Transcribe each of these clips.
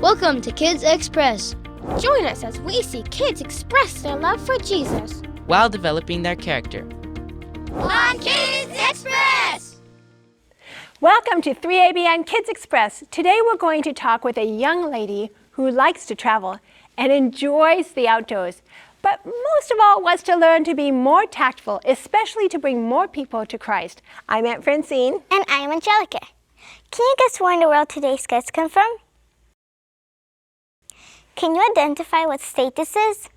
Welcome to Kids Express. Join us as we see kids express their love for Jesus while developing their character. on Kids Express! Welcome to 3ABN Kids Express. Today we're going to talk with a young lady who likes to travel and enjoys the outdoors, but most of all wants to learn to be more tactful, especially to bring more people to Christ. I'm Aunt Francine. And I'm Angelica. Can you guess where in the world today's guests come from? Can you identify what state this is?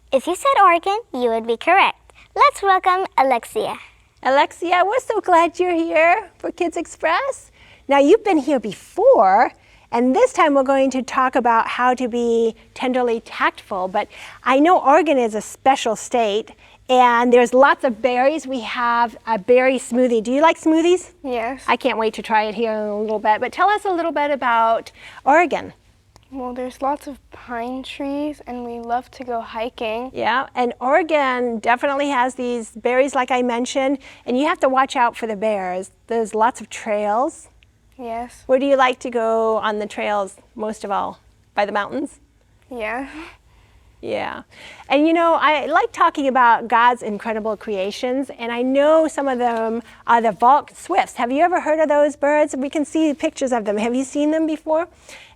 If you said Oregon, you would be correct. Let's welcome Alexia. Alexia, we're so glad you're here for Kids Express. Now, you've been here before, and this time we're going to talk about how to be tenderly tactful. But I know Oregon is a special state, and there's lots of berries. We have a berry smoothie. Do you like smoothies? Yes. I can't wait to try it here in a little bit. But tell us a little bit about Oregon. Well, there's lots of pine trees, and we love to go hiking. Yeah, and Oregon definitely has these berries like I mentioned, and you have to watch out for the bears. There's lots of trails. Yes. Where do you like to go on the trails most of all? By the mountains? Yeah. Yeah. And you know, I like talking about God's incredible creations, and I know some of them are the Volk swifts. Have you ever heard of those birds? We can see pictures of them. Have you seen them before?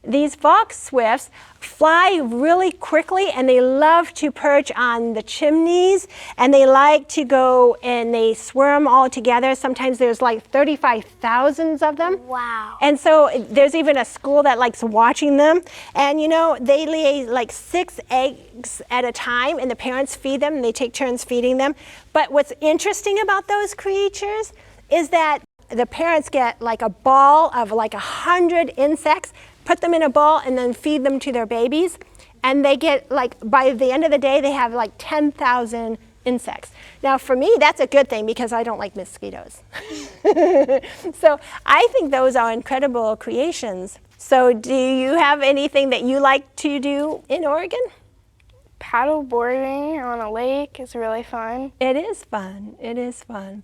These Volk swifts fly really quickly, and they love to perch on the chimneys, and they like to go and they swarm all together. Sometimes there's like 35,000 of them. Wow. And so there's even a school that likes watching them. And you know, they lay like 6 eggs at a time, and the parents feed them, and they take turns feeding them. But what's interesting about those creatures is that the parents get like a ball of like 100 insects, put them in a ball, and then feed them to their babies. And they get like, by the end of the day, they have like 10,000 insects. Now for me, that's a good thing because I don't like mosquitoes. So I think those are incredible creations. So do you have anything that you like to do in Oregon? Paddle boarding on a lake is really fun. It is fun. It is fun.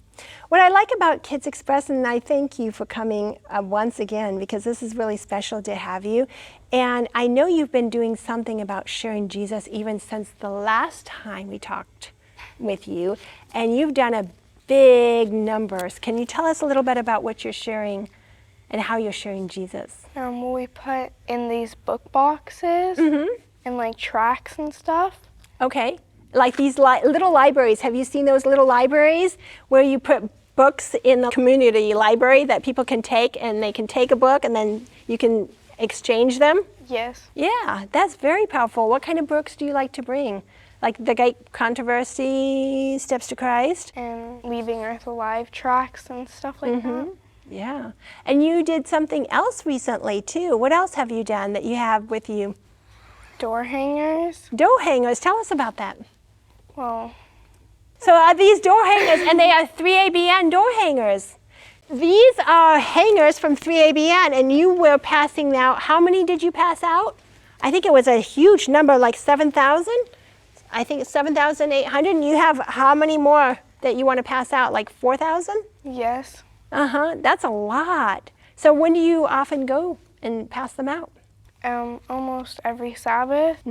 What I like about Kids Express, and I thank you for coming once again, because this is really special to have you. And I know you've been doing something about sharing Jesus even since the last time we talked with you. And you've done a big numbers. Can you tell us a little bit about what you're sharing and how you're sharing Jesus? We put in these book boxes and like tracks and stuff. Okay. Like these little libraries. Have you seen those little libraries where you put books in the community library that people can take, and they can take a book and then you can exchange them? Yes. Yeah, that's very powerful. What kind of books do you like to bring? Like The Great Controversy, Steps to Christ? And Leaving Earth Alive tracks and stuff like that. Yeah. And you did something else recently too. What else have you done that you have with you? Door hangers. Door hangers. Tell us about that. Well, So are these door hangers, and they are 3ABN door hangers. These are hangers from 3ABN, and you were passing out. How many did you pass out? I think it was a huge number, like 7,000. I think it's 7,800. And you have how many more that you want to pass out? Like 4,000? yes. That's a lot. So when do you often go and pass them out? Almost every Sabbath.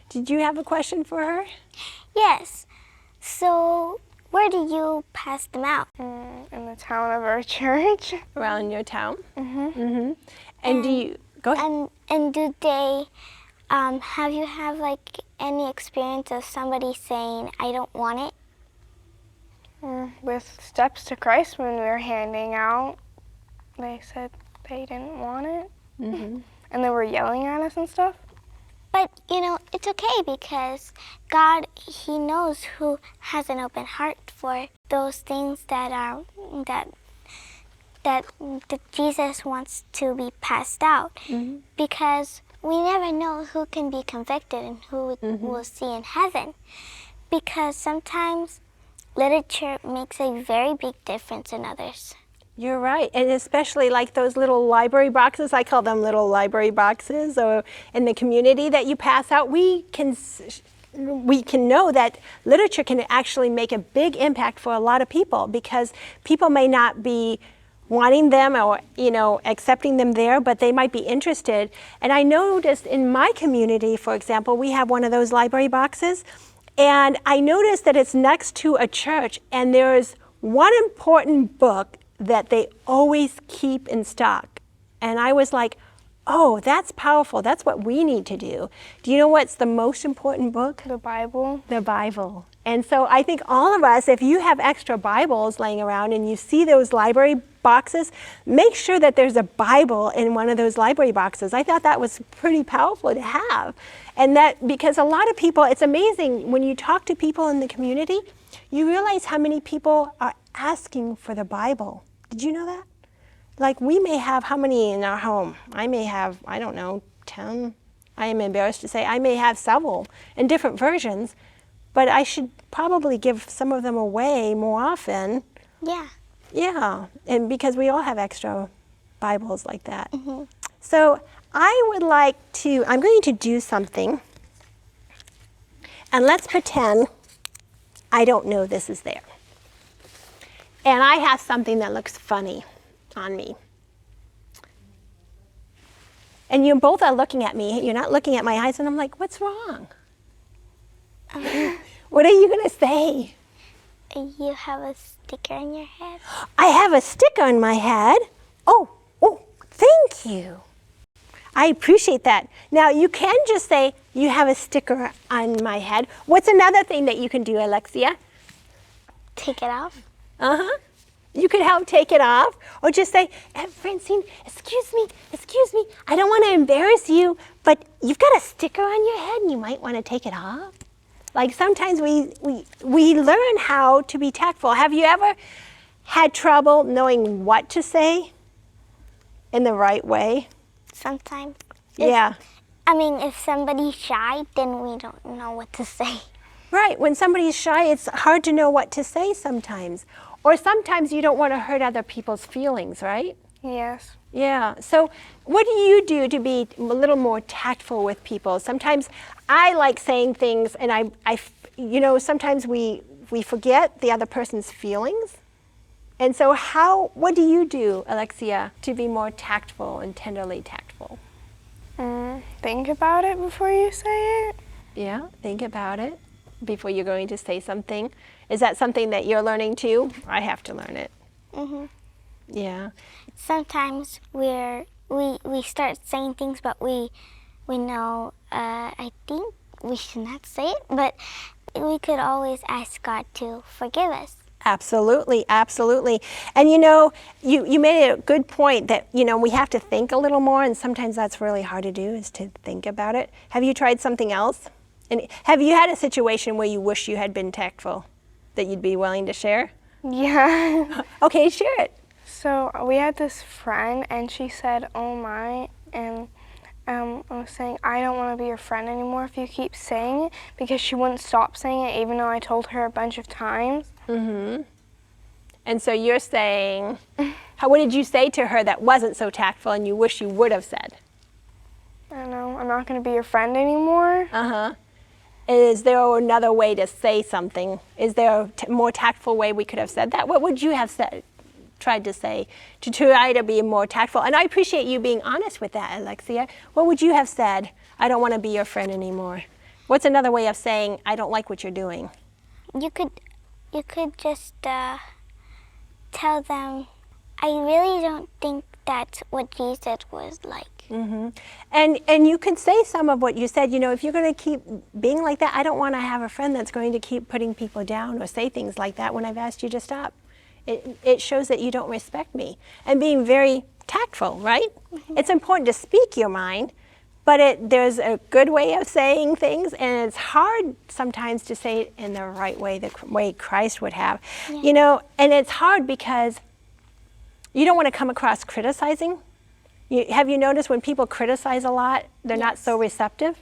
Did you have a question for her? Yes. So, where do you pass them out? In the town of our church. Around your town? And do you, go ahead. And do they, have you have like any experience of somebody saying, I don't want it? With Steps to Christ, when we were handing out, they said they didn't want it. And they were yelling at us and stuff. But, you know, it's okay because God, He knows who has an open heart for those things that Jesus wants to be passed out. Because we never know who can be convicted and who we'll see in heaven. Because sometimes literature makes a very big difference in others. You're right, and especially like those little library boxes, I call them little library boxes, or in the community that you pass out, we can know that literature can actually make a big impact for a lot of people, because people may not be wanting them or, accepting them there, but they might be interested. And I noticed in my community, for example, we have one of those library boxes, and I noticed that it's next to a church, and there's one important book that they always keep in stock. And I was like, oh, that's powerful. That's what we need to do. Do you know what's the most important book? The Bible. The Bible. And so I think all of us, if you have extra Bibles laying around and you see those library boxes, make sure that there's a Bible in one of those library boxes. I thought that was pretty powerful to have. And that, because a lot of people, it's amazing when you talk to people in the community, you realize how many people are asking for the Bible. Did you know that? Like, we may have how many in our home? I may have, I don't know, 10. I am embarrassed to say I may have several in different versions, but I should probably give some of them away more often. Yeah. Yeah, and because we all have extra Bibles like that. So I would like to, I'm going to do something, and let's pretend I don't know this is there. And I have something that looks funny on me. And you both are looking at me. You're not looking at my eyes, and I'm like, what's wrong? What are you going to say? You have a sticker on your head? I have a sticker on my head. Oh, thank you. I appreciate that. Now, you can just say, you have a sticker on my head. What's another thing that you can do, Alexia? Take it off? You could help take it off, or just say, Aunt Francine, excuse me, I don't want to embarrass you, but you've got a sticker on your head and you might want to take it off. Like, sometimes we learn how to be tactful. Have you ever had trouble knowing what to say in the right way? Sometimes. Yeah. If somebody's shy, then we don't know what to say. Right, when somebody's shy, it's hard to know what to say sometimes. Or sometimes you don't want to hurt other people's feelings, right? Yes. Yeah, so what do you do to be a little more tactful with people? Sometimes I like saying things, and sometimes we forget the other person's feelings. And so what do you do, Alexia, to be more tactful and tenderly tactful? Think about it before you say it. Yeah, think about it before you're going to say something. Is that something that you're learning too? I have to learn it. Yeah. Sometimes we start saying things, but we know, I think we should not say it, but we could always ask God to forgive us. Absolutely, absolutely. And you made a good point that, we have to think a little more, and sometimes that's really hard to do, is to think about it. Have you tried something else? And have you had a situation where you wish you had been tactful that you'd be willing to share? Yeah. Okay, share it. So we had this friend, and she said, oh my, and I was saying, I don't want to be your friend anymore if you keep saying it, because she wouldn't stop saying it even though I told her a bunch of times. And so you're saying, what did you say to her that wasn't so tactful and you wish you would have said? I don't know, I'm not going to be your friend anymore. Is there another way to say something? Is there a more tactful way we could have said that? What would you have tried to say to try to be more tactful? And I appreciate you being honest with that, Alexia. What would you have said? I don't want to be your friend anymore. What's another way of saying, I don't like what you're doing? You could just tell them, I really don't think that's what Jesus was like. And you can say some of what you said. If you're going to keep being like that, I don't want to have a friend that's going to keep putting people down or say things like that when I've asked you to stop. It shows that you don't respect me. And being very tactful, right? It's important to speak your mind, but there's a good way of saying things, and it's hard sometimes to say it in the right way, the way Christ would have. And it's hard because you don't want to come across criticizing. Have you noticed when people criticize a lot, they're not so receptive?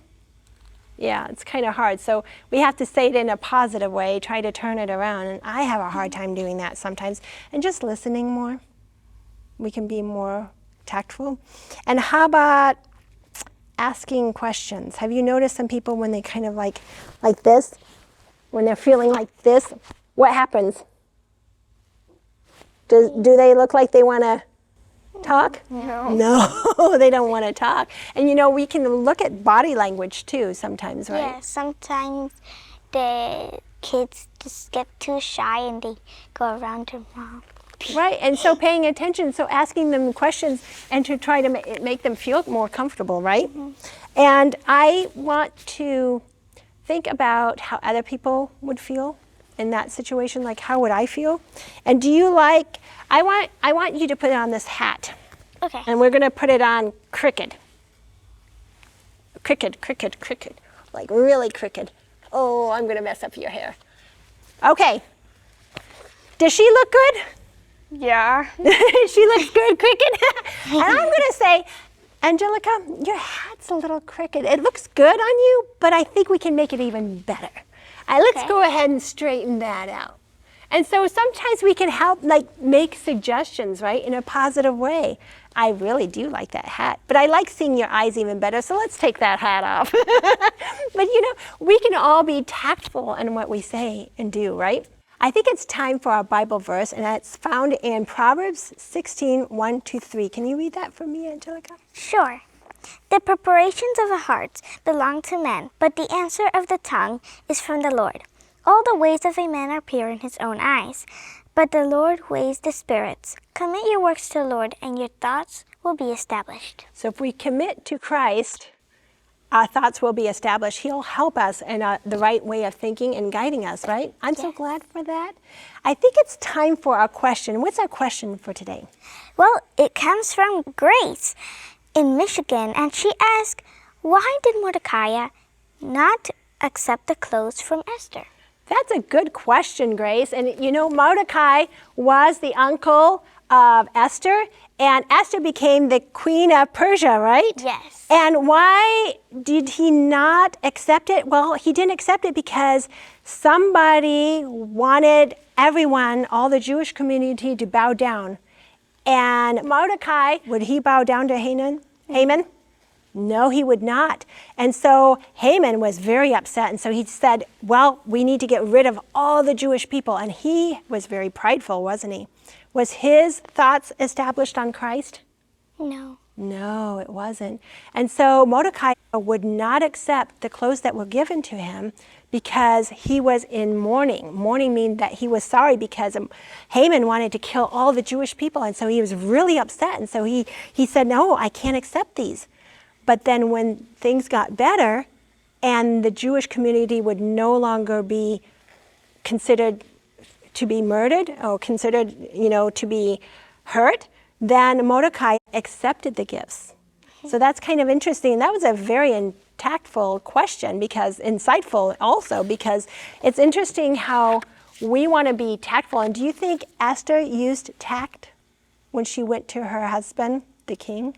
Yeah, it's kind of hard. So we have to say it in a positive way, try to turn it around. And I have a hard time doing that sometimes. And just listening more, we can be more tactful. And how about asking questions? Have you noticed some people when they kind of like this, when they're feeling like this, what happens? Do they look like they want to talk? No. No, they don't want to talk. And you know, we can look at body language too sometimes, right? Yeah, sometimes the kids just get too shy and they go around their mom. Right, and so paying attention, so asking them questions and to try to make them feel more comfortable, right? And I want to think about how other people would feel in that situation, like how would I feel? And do you like, I want you to put on this hat. Okay. And we're gonna put it on crooked. Crooked, crooked, crooked, like really crooked. Oh, I'm gonna mess up your hair. Okay, does she look good? Yeah. She looks good, crooked. And I'm gonna say, Angelica, your hat's a little crooked. It looks good on you, but I think we can make it even better. Let's go ahead and straighten that out. And so sometimes we can help, like, make suggestions, right, in a positive way. I really do like that hat, but I like seeing your eyes even better, so let's take that hat off. But you know, we can all be tactful in what we say and do, right? I think it's time for our Bible verse, and it's found in Proverbs 16:1-3. Can you read that for me, Angelica? Sure. The preparations of the heart belong to men, but the answer of the tongue is from the Lord. All the ways of a man are pure in his own eyes, but the Lord weighs the spirits. Commit your works to the Lord, and your thoughts will be established. So if we commit to Christ, our thoughts will be established. He'll help us in the right way of thinking and guiding us, right? I'm so glad for that. I think it's time for our question. What's our question for today? Well, it comes from Grace in Michigan, and she asked, why did Mordecai not accept the clothes from Esther? That's a good question, Grace. And you know, Mordecai was the uncle of Esther, and Esther became the queen of Persia, right? Yes. And why did he not accept it? Well, he didn't accept it because somebody wanted everyone, all the Jewish community, to bow down. And Mordecai, would he bow down to Haman? No, he would not. And so Haman was very upset. And so he said, well, we need to get rid of all the Jewish people. And he was very prideful, wasn't he? Was his thoughts established on Christ? No. No, it wasn't. And so Mordecai would not accept the clothes that were given to him because he was in mourning. Mourning means that he was sorry because Haman wanted to kill all the Jewish people. And so he was really upset. And so he said, no, I can't accept these. But then when things got better and the Jewish community would no longer be considered to be murdered or considered, you know, to be hurt, then Mordecai accepted the gifts. So that's kind of interesting. That was a very tactful question, because insightful also, because it's interesting how we want to be tactful. And do you think Esther used tact when she went to her husband, the king?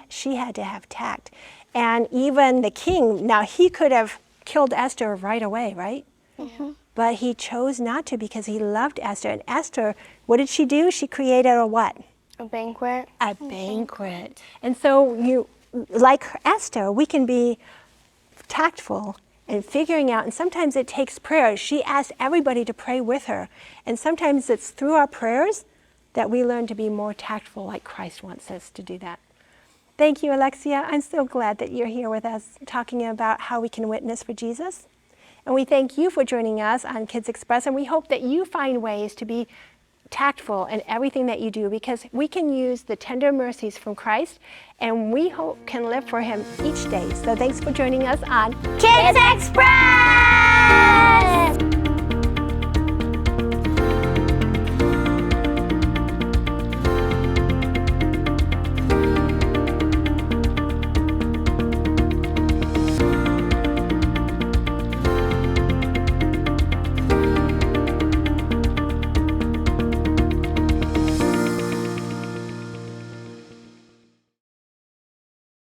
She had to have tact. And even the king, now he could have killed Esther right away, right? Mm-hmm. But he chose not to because he loved Esther. And Esther, what did she do? She created a what? A banquet. A banquet. And so like Esther, we can be tactful and figuring out, and sometimes it takes prayer. She asked everybody to pray with her. And sometimes it's through our prayers that we learn to be more tactful, like Christ wants us to do that. Thank you, Alexia. I'm so glad that you're here with us talking about how we can witness for Jesus. And we thank you for joining us on Kids Express, and we hope that you find ways to be tactful in everything that you do, because we can use the tender mercies from Christ, and we hope can live for Him each day. So thanks for joining us on Kids Express!